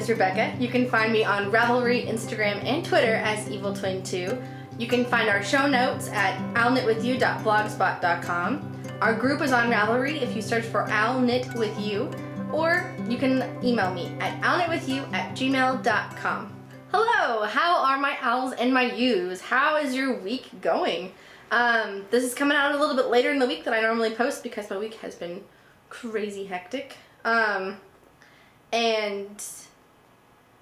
is Rebecca. You can find me on Ravelry, Instagram, and Twitter as EvilTwin2. You can find our show notes at owlknitwithyou.blogspot.com. Our group is on Ravelry if you search for owlknitwithyou, or you can email me at owlknitwithyou@gmail.com. Hello, how are my owls and my yous? How is your week going? This is coming out a little bit later in the week than I normally post because my week has been crazy hectic. And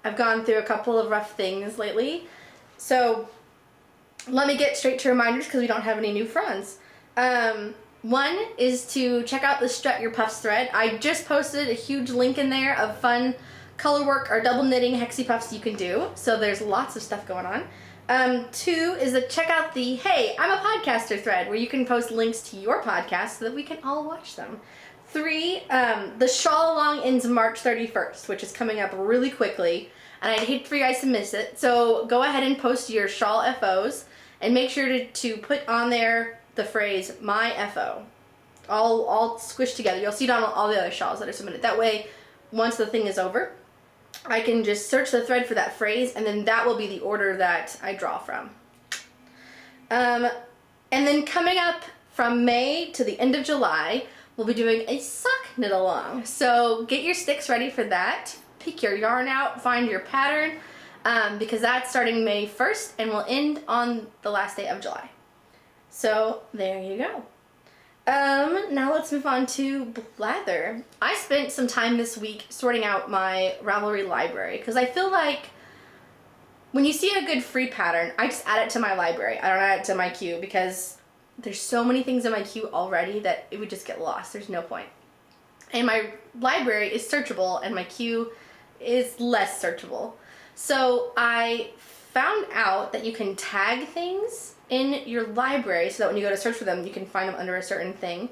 I've gone through a couple of rough things lately. So let me get straight to reminders because we don't have any new friends. One is to check out the Strut Your Puffs thread. I just posted a huge link in there of fun color work or double knitting hexie puffs you can do. So there's lots of stuff going on. Two is to check out the Hey, I'm a Podcaster thread where you can post links to your podcast so that we can all watch them. Three, the shawl along ends March 31st, which is coming up really quickly, and I'd hate for you guys to miss it. So go ahead and post your shawl FOs, and make sure to put on there the phrase my FO, all squished together. You'll see it on all the other shawls that are submitted. That way, once the thing is over, I can just search the thread for that phrase, and then that will be the order that I draw from. And then coming up from May to the end of July, we'll be doing a sock knit along. So get your sticks ready for that. Pick your yarn out, find your pattern, because that's starting May 1st and will end on the last day of July. So there you go. Now let's move on to Blather. I spent some time this week sorting out my Ravelry library because I feel like when you see a good free pattern, I just add it to my library. I don't add it to my queue because there's so many things in my queue already that it would just get lost. There's no point. And my library is searchable and my queue is less searchable. So I found out that you can tag things in your library so that when you go to search for them, you can find them under a certain thing.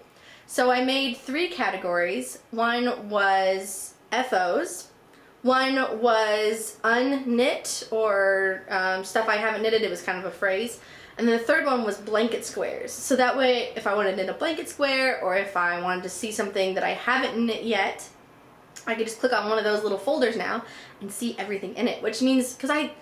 So I made 3 categories. One was FOs. One was unknit or stuff I haven't knitted. It was kind of a phrase. And then the third one was blanket squares. So that way, if I wanted to knit a blanket square or if I wanted to see something that I haven't knit yet, I could just click on one of those little folders now and see everything in it. Which means, because I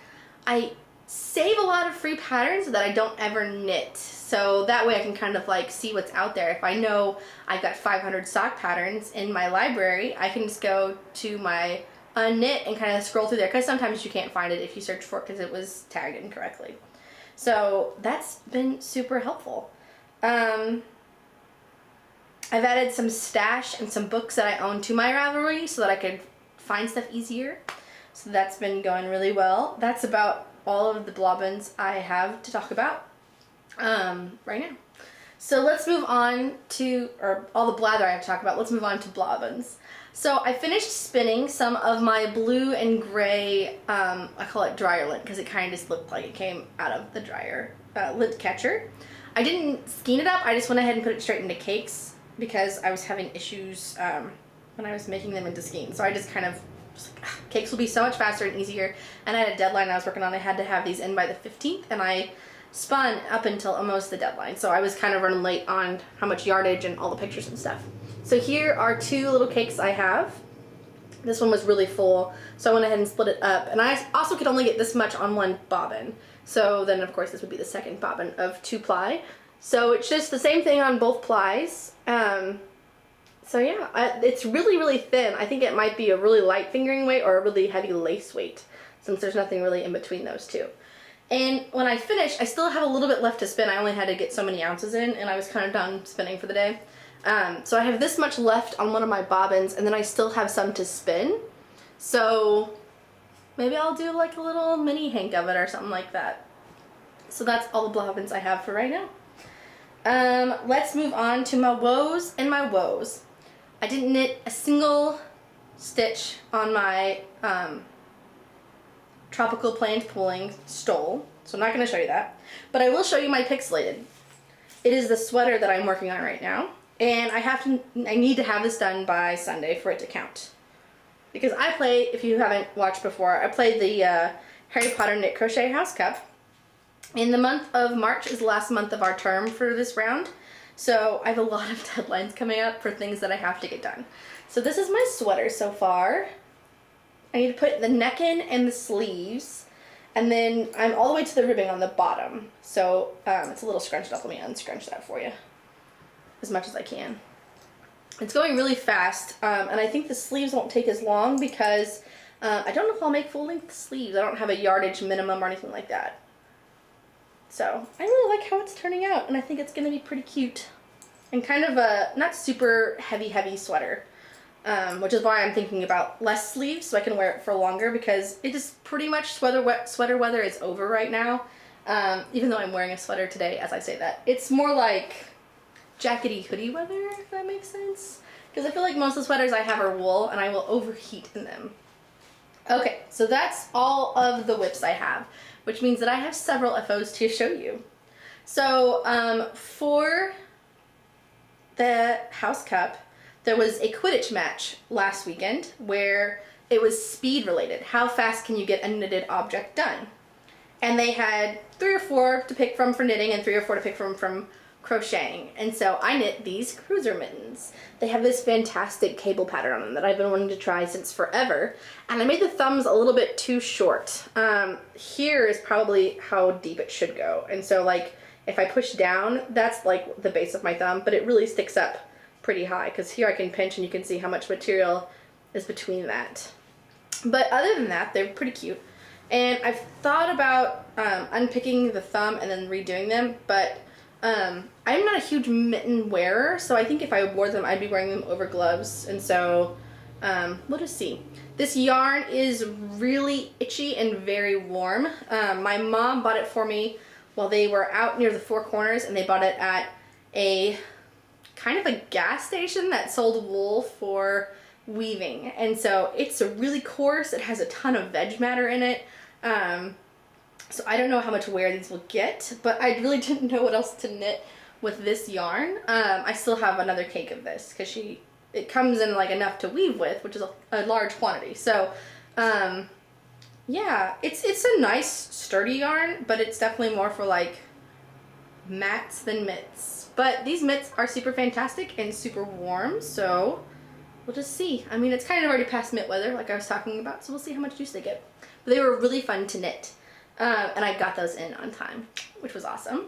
save a lot of free patterns that I don't ever knit. So that way I can kind of like see what's out there. If I know I've got 500 sock patterns in my library, I can just go to my unknit and kind of scroll through there. Because sometimes you can't find it if you search for it because it was tagged incorrectly. So that's been super helpful. I've added some stash and some books that I own to my Ravelry so that I could find stuff easier. So that's been going really well. That's about all of the Blobbins I have to talk about right now. So let's move on to, or all the Blather I have to talk about, let's move on to Blobbins. So I finished spinning some of my blue and gray, I call it dryer lint because it kind of just looked like it came out of the dryer lint catcher. I didn't skein it up, I just went ahead and put it straight into cakes because I was having issues when I was making them into skein. So I just kind of, cakes will be so much faster and easier, and I had a deadline I was working on. I had to have these in by the 15th, and I spun up until almost the deadline. So I was kind of running late on how much yardage and all the pictures and stuff. So here are 2 little cakes I have. This one was really full, so I went ahead and split it up. And I also could only get this much on one bobbin. So then, of course, this would be the second bobbin of 2-ply. So it's just the same thing on both plies. So yeah, it's really, really thin. I think it might be a really light fingering weight or a really heavy lace weight, since there's nothing really in between those two. And when I finish, I still have a little bit left to spin. I only had to get so many ounces in, and I was kind of done spinning for the day. So I have this much left on one of my bobbins, and then I still have some to spin. So maybe I'll do like a little mini hank of it or something like that. So that's all the Blobbins I have for right now. Let's move on to my woes and my woes. I didn't knit a single stitch on my tropical plant pooling stole, so I'm not going to show you that. But I will show you my pixelated. It is the sweater that I'm working on right now, and I need to have this done by Sunday for it to count. Because I play, if you haven't watched before, I played the Harry Potter Knit Crochet House Cup. And the month of March is the last month of our term for this round. So I have a lot of deadlines coming up for things that I have to get done. So this is my sweater so far. I need to put the neck in and the sleeves. And then I'm all the way to the ribbing on the bottom. So it's a little scrunched up. Let me unscrunch that for you as much as I can. It's going really fast, and I think the sleeves won't take as long because I don't know if I'll make full-length sleeves. I don't have a yardage minimum or anything like that. So I really like how it's turning out, and I think it's going to be pretty cute. And kind of a not super heavy sweater, which is why I'm thinking about less sleeves so I can wear it for longer, because it is pretty much sweater weather is over right now. Even though I'm wearing a sweater today as I say that. It's more like jackety hoodie weather, if that makes sense. Because I feel like most of the sweaters I have are wool and I will overheat in them. Okay, so that's all of the whips I have, which means that I have several FOs to show you. So for the House Cup, there was a Quidditch match last weekend where it was speed related. How fast can you get a knitted object done? And they had 3 or 4 to pick from for knitting and 3 or 4 to pick from crocheting. And so I knit these cruiser mittens. They have this fantastic cable pattern on them that I've been wanting to try since forever. And I made the thumbs a little bit too short. Here is probably how deep it should go. And so like if I push down, that's like the base of my thumb, but it really sticks up pretty high because here I can pinch and you can see how much material is between that. But other than that, they're pretty cute. And I've thought about unpicking the thumb and then redoing them, but I'm not a huge mitten wearer, so I think if I wore them, I'd be wearing them over gloves, and so we'll just see. This yarn is really itchy and very warm. My mom bought it for me while they were out near the Four Corners, and they bought it at a kind of a gas station that sold wool for weaving, and so it's a really coarse. It has a ton of veg matter in it. So I don't know how much wear these will get, but I really didn't know what else to knit with this yarn. I still have another cake of this because it comes in like enough to weave with, which is a large quantity. So yeah, it's a nice sturdy yarn, but it's definitely more for like mats than mitts. But these mitts are super fantastic and super warm, so we'll just see. I mean, it's kind of already past mitt weather, like I was talking about, so we'll see how much juice they get. But they were really fun to knit. And I got those in on time, which was awesome.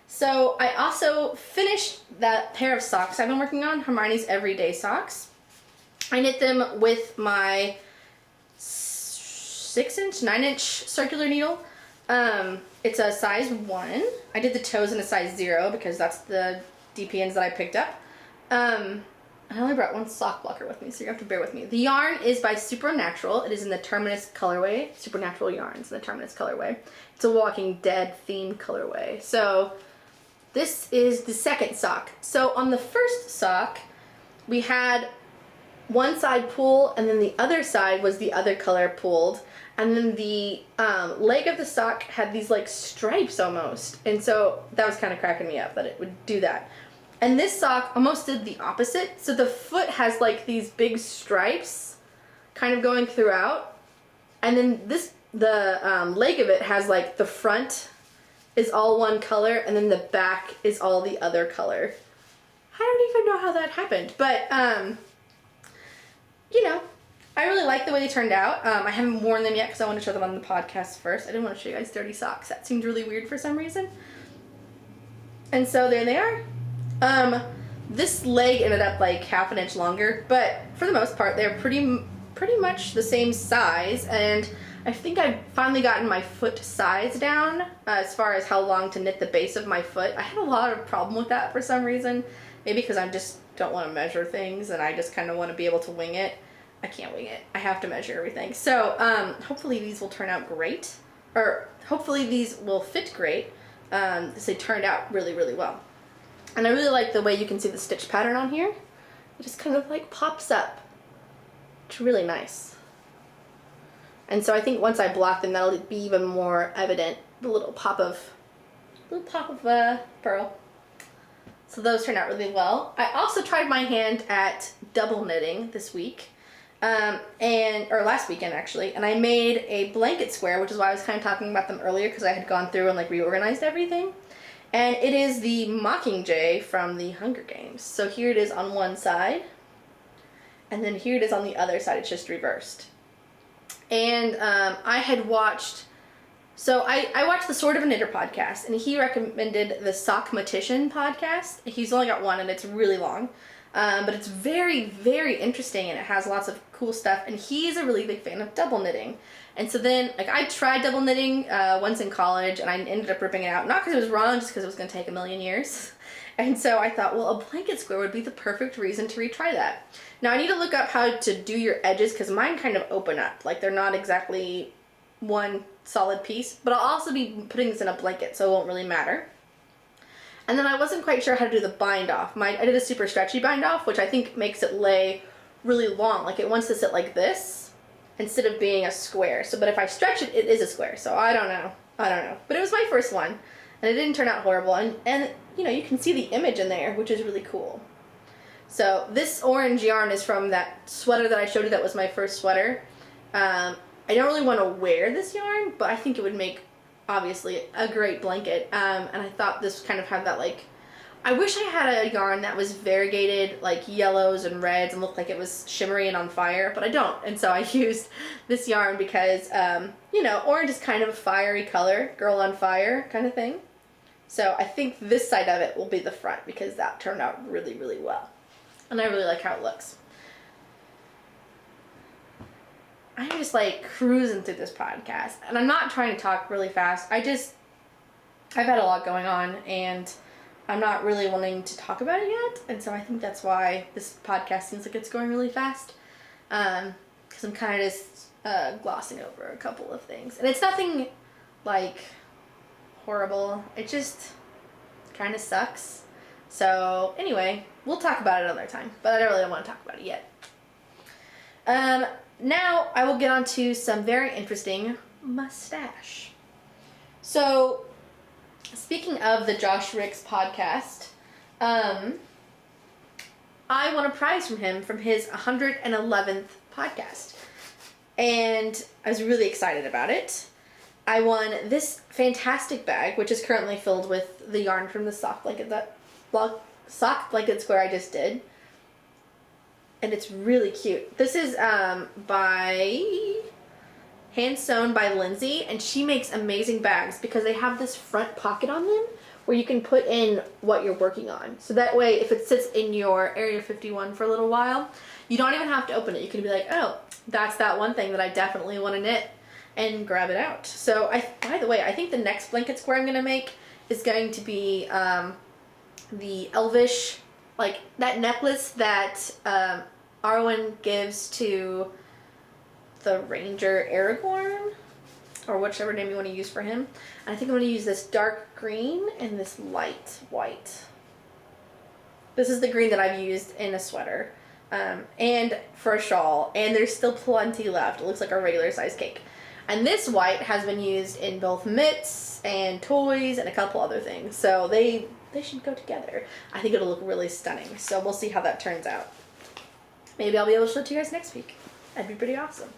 So I also finished that pair of socks I've been working on, Hermione's Everyday Socks. I knit them with my 6-inch, 9-inch circular needle. It's a size 1. I did the toes in a size 0 because that's the DPNs that I picked up. I only brought one sock blocker with me, so you have to bear with me. The yarn is by Supernatural. It is in the Terminus colorway. Supernatural yarns in the Terminus colorway. It's a Walking Dead themed colorway. So this is the second sock. So on the first sock, we had one side pull, and then the other side was the other color pulled. And then the leg of the sock had these like stripes almost. And so that was kind of cracking me up that it would do that. And this sock almost did the opposite. So the foot has like these big stripes kind of going throughout. And then the leg of it has like the front is all one color and then the back is all the other color. I don't even know how that happened. But, you know, I really like the way they turned out. I haven't worn them yet because I want to show them on the podcast first. I didn't want to show you guys dirty socks. That seemed really weird for some reason. And so there they are. This leg ended up like half an inch longer, but for the most part they're pretty much the same size, and I think I've finally gotten my foot size down as far as how long to knit the base of my foot. I had a lot of problem with that for some reason, maybe because I just don't want to measure things and I just kind of want to be able to wing it. I can't wing it. I have to measure everything. So hopefully these will turn out great, or hopefully these will fit great, because they turned out really, really well. And I really like the way you can see the stitch pattern on here. It just kind of like pops up. It's really nice. And so I think once I block them, that'll be even more evident, the little pop of pearl. So those turned out really well. I also tried my hand at double knitting this week, or last weekend actually, and I made a blanket square, which is why I was kind of talking about them earlier, because I had gone through and like reorganized everything. And it is the Mockingjay from the Hunger Games. So here it is on one side, and then here it is on the other side. It's just reversed. And I had watched, so I watched the Sort of a Knitter podcast, and he recommended the Sockmatician podcast. He's only got one, and it's really long. But it's very, very interesting, and it has lots of cool stuff. And he's a really big fan of double knitting. And so then, like, I tried double knitting once in college, and I ended up ripping it out. Not because it was wrong, just because it was going to take a million years. And so I thought, well, a blanket square would be the perfect reason to retry that. Now, I need to look up how to do your edges, because mine kind of open up. Like, they're not exactly one solid piece. But I'll also be putting this in a blanket, so it won't really matter. And then I wasn't quite sure how to do the bind off. I did a super stretchy bind off, which I think makes it lay really long. Like, it wants to sit like this instead of being a square. So, but if I stretch it, it is a square. So I don't know. But it was my first one, and it didn't turn out horrible. And you know, you can see the image in there, which is really cool. So this orange yarn is from that sweater that I showed you that was my first sweater. I don't really want to wear this yarn, but I think it would make, obviously, a great blanket. And I thought this kind of had that, like, I wish I had a yarn that was variegated, like yellows and reds, and looked like it was shimmery and on fire, but I don't. And so I used this yarn because, you know, orange is kind of a fiery color, girl on fire kind of thing. So I think this side of it will be the front, because that turned out really, really well. And I really like how it looks. I'm just like cruising through this podcast, and I'm not trying to talk really fast. I've had a lot going on, and I'm not really wanting to talk about it yet. And so I think that's why this podcast seems like it's going really fast. Because I'm kind of just glossing over a couple of things. And it's nothing like horrible. It just kind of sucks. So anyway, we'll talk about it another time, but I don't really want to talk about it yet. Now I will get on to some very interesting mustache. So speaking of the Josh Ricks podcast, I won a prize from him from his 111th podcast, and I was really excited about it. I won this fantastic bag, which is currently filled with the yarn from the sock blanket square I just did. And it's really cute. This is hand sewn by Lindsay, and she makes amazing bags because they have this front pocket on them where you can put in what you're working on. So that way, if it sits in your Area 51 for a little while, you don't even have to open it. You can be like, oh, that's that one thing that I definitely want to knit, and grab it out. So by the way, I think the next blanket square I'm going to make is going to be the Elvish, like that necklace that Arwen gives to the Ranger Aragorn, or whichever name you want to use for him. And I think I'm going to use this dark green and this light white. This is the green that I've used in a sweater and for a shawl, and there's still plenty left. It looks like a regular size cake. And this white has been used in both mitts and toys and a couple other things. So they should go together. I think it'll look really stunning. So we'll see how that turns out. Maybe I'll be able to show it to you guys next week. That'd be pretty awesome.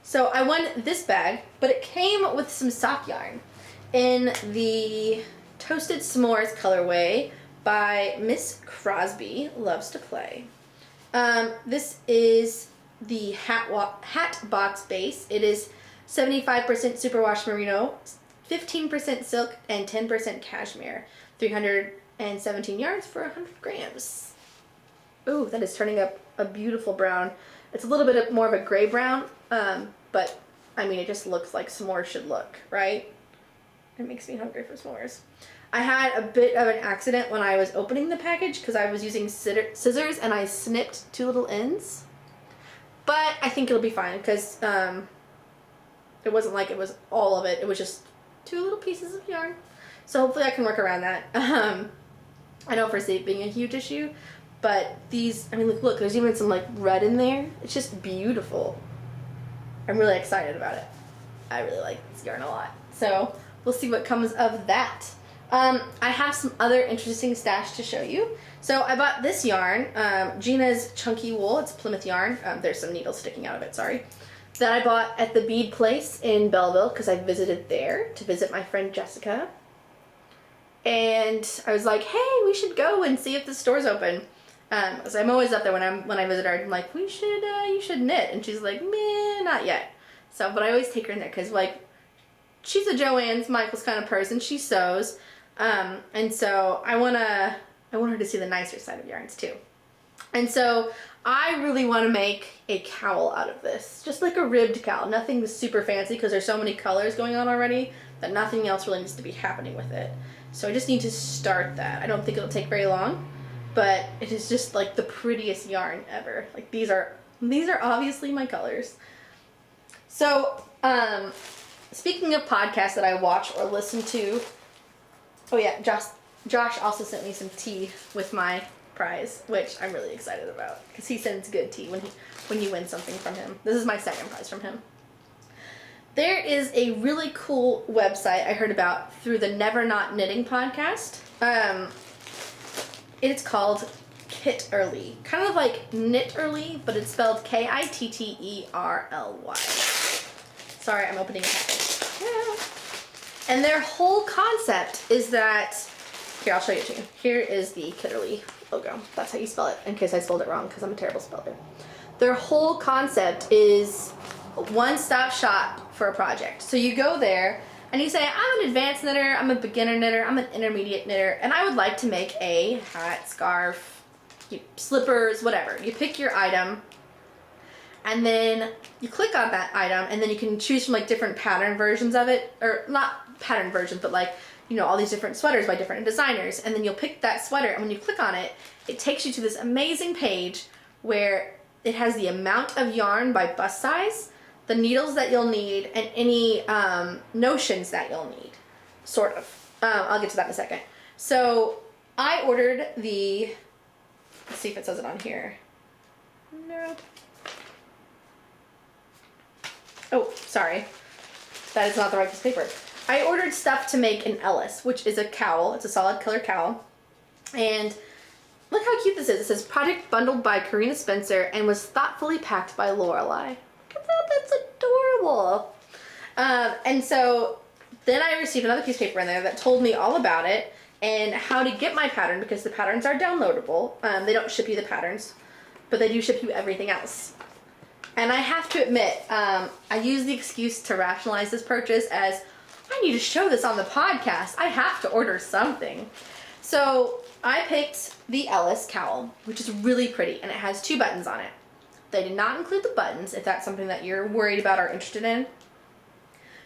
So I won this bag, but it came with some sock yarn in the Toasted S'mores colorway by Miss Crosby Loves to Play. This is the hat box base. It is 75% superwash merino, 15% silk, and 10% cashmere. 317 yards for 100 grams. Ooh, that is turning up a beautiful brown. It's a little bit more of a gray brown, but I mean, it just looks like s'mores should look, right? It makes me hungry for s'mores. I had a bit of an accident when I was opening the package because I was using scissors and I snipped two little ends. But I think it'll be fine because it wasn't like it was all of it. It was just two little pieces of yarn. So hopefully I can work around that. I don't foresee it being a huge issue. But these, I mean, look, there's even some like red in there. It's just beautiful. I'm really excited about it. I really like this yarn a lot. So we'll see what comes of that. I have some other interesting stash to show you. So I bought this yarn, Gina's Chunky Wool. It's Plymouth yarn. There's some needles sticking out of it, sorry. That I bought at the Bead Place in Belleville because I visited there to visit my friend Jessica. And I was like, hey, we should go and see if the store's open. So I'm always up there when I visit her. I'm like, you should knit, and she's like, meh, not yet. So, but I always take her in there because like she's a Joann's Michaels kind of person. She sews, and so I want her to see the nicer side of yarns too. And so I really want to make a cowl out of this, just like a ribbed cowl. Nothing super fancy because there's so many colors going on already that nothing else really needs to be happening with it. So I just need to start that. I don't think it'll take very long, but it is just like the prettiest yarn ever. Like these are obviously my colors. So speaking of podcasts that I watch or listen to, oh yeah, Josh also sent me some tea with my prize, which I'm really excited about because he sends good tea when you win something from him. This is my second prize from him. There is a really cool website I heard about through the Never Not Knitting podcast. It's called Kitterly, kind of like knit early, but it's spelled Kitterly. Sorry, I'm opening a package. Yeah. And their whole concept is that, here, I'll show you to you. Here is the Kitterly logo. That's how you spell it, in case I spelled it wrong, because I'm a terrible speller. Their whole concept is a one-stop shop for a project. So you go there, and you say, I'm an advanced knitter, I'm a beginner knitter, I'm an intermediate knitter, and I would like to make a hat, scarf, slippers, whatever. You pick your item, and then you click on that item, and then you can choose from like different pattern versions of it, or not pattern versions, but like, you know, all these different sweaters by different designers, and then you'll pick that sweater, and when you click on it, it takes you to this amazing page where it has the amount of yarn by bust size, the needles that you'll need, and any notions that you'll need, sort of. I'll get to that in a second. So I ordered the, let's see if it says it on here. Nope. Oh, sorry. That is not the right piece of paper. I ordered stuff to make an Ellis, which is a cowl. It's a solid color cowl. And look how cute this is. It says, project bundled by Karina Spencer and was thoughtfully packed by Lorelei. Look at that, that's adorable. And so then I received another piece of paper in there that told me all about it and how to get my pattern, because the patterns are downloadable. They don't ship you the patterns, but they do ship you everything else. And I have to admit, I use the excuse to rationalize this purchase as, I need to show this on the podcast. I have to order something. So I picked the Ellis cowl, which is really pretty, and it has 2 buttons on it. They did not include the buttons, if that's something that you're worried about or interested in.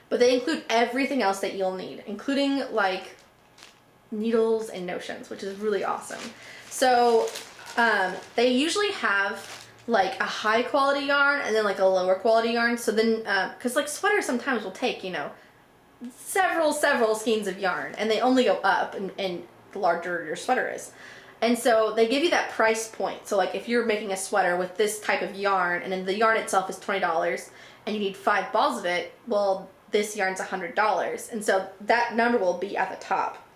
But they include everything else that you'll need, including like needles and notions, which is really awesome. So they usually have like a high quality yarn and then like a lower quality yarn. So then, because like sweaters sometimes will take, you know, several skeins of yarn, and they only go up and the larger your sweater is. And so they give you that price point. So like if you're making a sweater with this type of yarn, and then the yarn itself is $20 and you need 5 balls of it, well, this yarn's $100. And so that number will be at the top.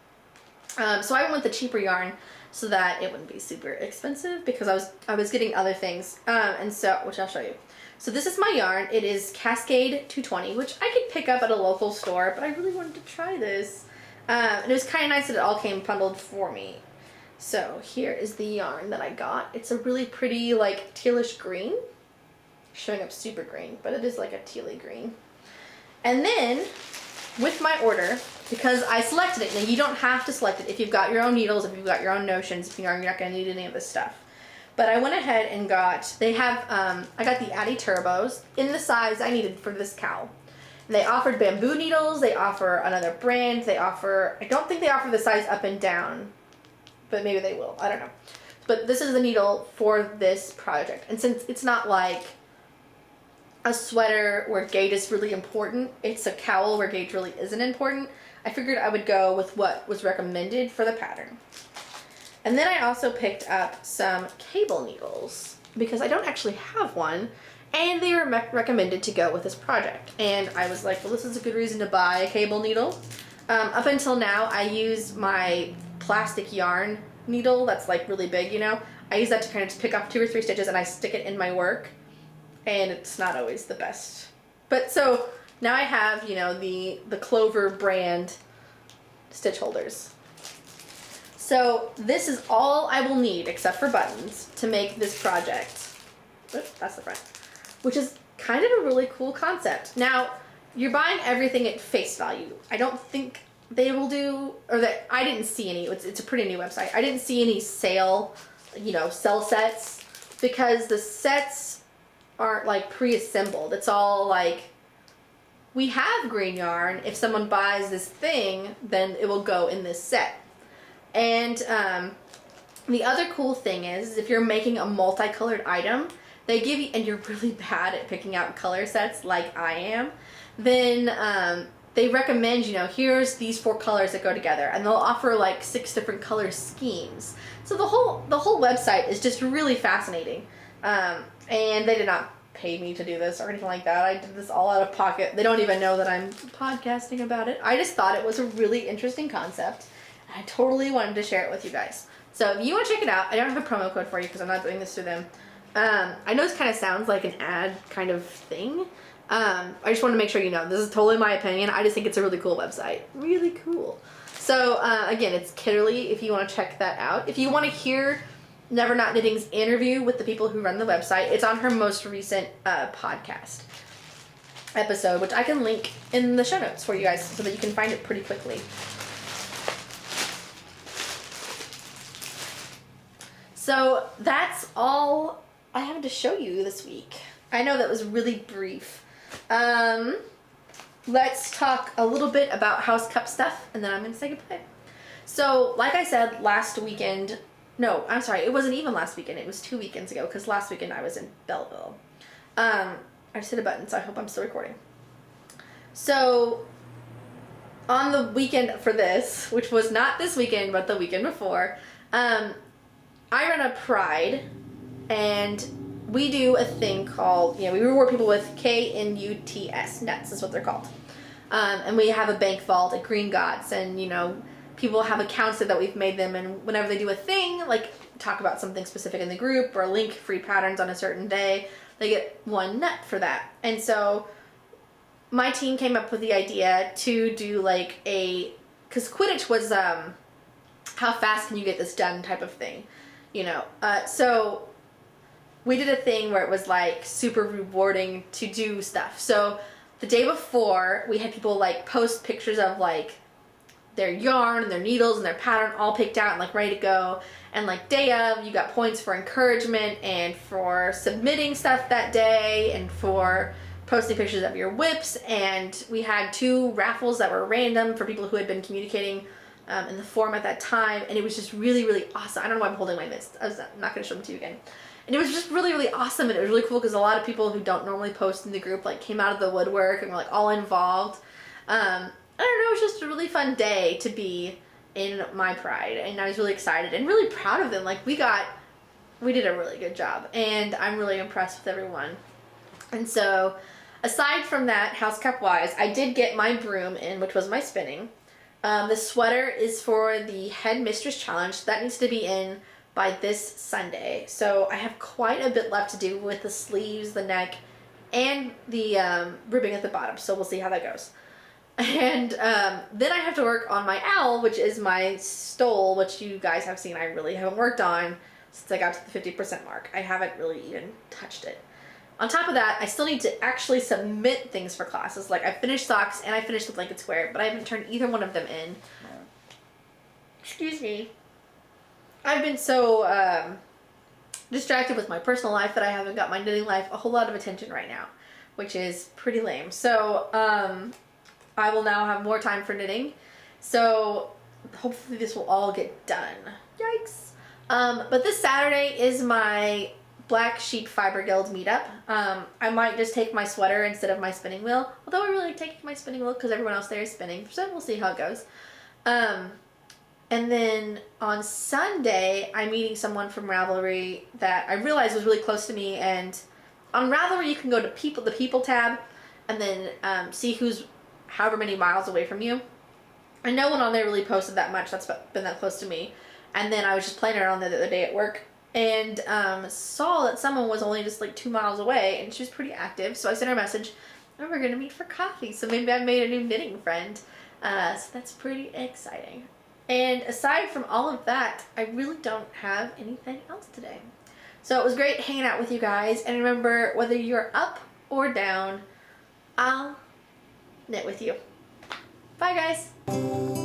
So I went with the cheaper yarn so that it wouldn't be super expensive, because I was getting other things. And so, which I'll show you. So this is my yarn. It is Cascade 220, which I could pick up at a local store, but I really wanted to try this. And it was kind of nice that it all came bundled for me. So here is the yarn that I got. It's a really pretty like tealish green. Showing up super green, but it is like a tealy green. And then with my order, because I selected it, and you don't have to select it if you've got your own needles, if you've got your own notions, if you're not going to need any of this stuff. But I went ahead and got, they have, I got the Addy Turbos in the size I needed for this cowl. They offered bamboo needles, they offer another brand, they offer, I don't think they offer the size up and down, but maybe they will, I don't know. But this is the needle for this project. And since it's not like a sweater where gauge is really important, it's a cowl where gauge really isn't important, I figured I would go with what was recommended for the pattern. And then I also picked up some cable needles, because I don't actually have one, and they were recommended to go with this project. And I was like, well, this is a good reason to buy a cable needle. Up until now, I use my plastic yarn needle that's like really big, you know. I use that to kind of just pick up 2 or 3 stitches, and I stick it in my work, and it's not always the best. But so now I have, you know, the Clover brand stitch holders. So this is all I will need, except for buttons, to make this project. Oops, that's the front. Which is kind of a really cool concept. Now, you're buying everything at face value. I don't think they will do, or that I didn't see any. It's a pretty new website. I didn't see any sell sets, because the sets aren't like pre-assembled. It's all like, we have green yarn. If someone buys this thing, then it will go in this set. And the other cool thing is if you're making a multicolored item, they give you, and you're really bad at picking out color sets like I am, then they recommend, here's these 4 colors that go together, and they'll offer like 6 different color schemes. So the whole website is just really fascinating. And they did not pay me to do this or anything like that. I did this all out of pocket. They don't even know that I'm podcasting about it. I just thought it was a really interesting concept. I totally wanted to share it with you guys. So if you want to check it out, I don't have a promo code for you because I'm not doing this through them. I know this kind of sounds like an ad kind of thing. I just want to make sure you know, this is totally my opinion. I just think it's a really cool website. Really cool. So again, it's Kitterly if you want to check that out. If you want to hear Never Not Knitting's interview with the people who run the website, it's on her most recent podcast episode, which I can link in the show notes for you guys so that you can find it pretty quickly. So that's all I have to show you this week. I know that was really brief. Let's talk a little bit about House Cup stuff, and then I'm going to say goodbye. So, like I said last weekend, no, I'm sorry, it wasn't even last weekend, it was 2 weekends ago, because last weekend I was in Belleville. I just hit a button, so I hope I'm still recording. So, on the weekend for this, which was not this weekend, but the weekend before, I run a Pride, and we do a thing called, we reward people with KNUTS, nuts is what they're called. And we have a bank vault at Green Gods, and, people have accounts that we've made them, and whenever they do a thing, like talk about something specific in the group or link free patterns on a certain day, they get 1 nut for that. And so my team came up with the idea to do like because Quidditch was how fast can you get this done type of thing, so we did a thing where it was like super rewarding to do stuff. So the day before, we had people like post pictures of like their yarn and their needles and their pattern all picked out and like ready to go. And like day of, you got points for encouragement and for submitting stuff that day and for posting pictures of your whips. And we had 2 raffles that were random for people who had been communicating in the forum at that time. And it was just really, really awesome. I don't know why I'm holding my mitts. I'm not going to show them to you again. And it was just really, really awesome, and it was really cool because a lot of people who don't normally post in the group like came out of the woodwork and were like all involved. I don't know, it was just a really fun day to be in my Pride, and I was really excited and really proud of them. Like we did a really good job, and I'm really impressed with everyone. And so, aside from that, House Cup wise, I did get my broom in, which was my spinning. The sweater is for the Head Mistress Challenge, so that needs to be in by this Sunday. So I have quite a bit left to do with the sleeves, the neck, and the ribbing at the bottom. So we'll see how that goes. And then I have to work on my owl, which is my stole, which you guys have seen I really haven't worked on since I got to the 50% mark. I haven't really even touched it. On top of that, I still need to actually submit things for classes. Like I finished socks and I finished the blanket square, but I haven't turned either one of them in. Excuse me. I've been so distracted with my personal life that I haven't got my knitting life a whole lot of attention right now, which is pretty lame. So I will now have more time for knitting. So hopefully this will all get done. Yikes. But this Saturday is my Black Sheep Fiber Guild meetup. I might just take my sweater instead of my spinning wheel, although I really like taking my spinning wheel because everyone else there is spinning, so we'll see how it goes. And then on Sunday, I'm meeting someone from Ravelry that I realized was really close to me. And on Ravelry, you can go to the People tab and then see who's however many miles away from you. And no one on there really posted that much that's been that close to me. And then I was just playing around the other day at work and saw that someone was only just like 2 miles away, and she was pretty active. So I sent her a message, and we're going to meet for coffee. So maybe I made a new knitting friend. So that's pretty exciting. And aside from all of that, I really don't have anything else today. So it was great hanging out with you guys. And remember, whether you're up or down, I'll knit with you. Bye, guys.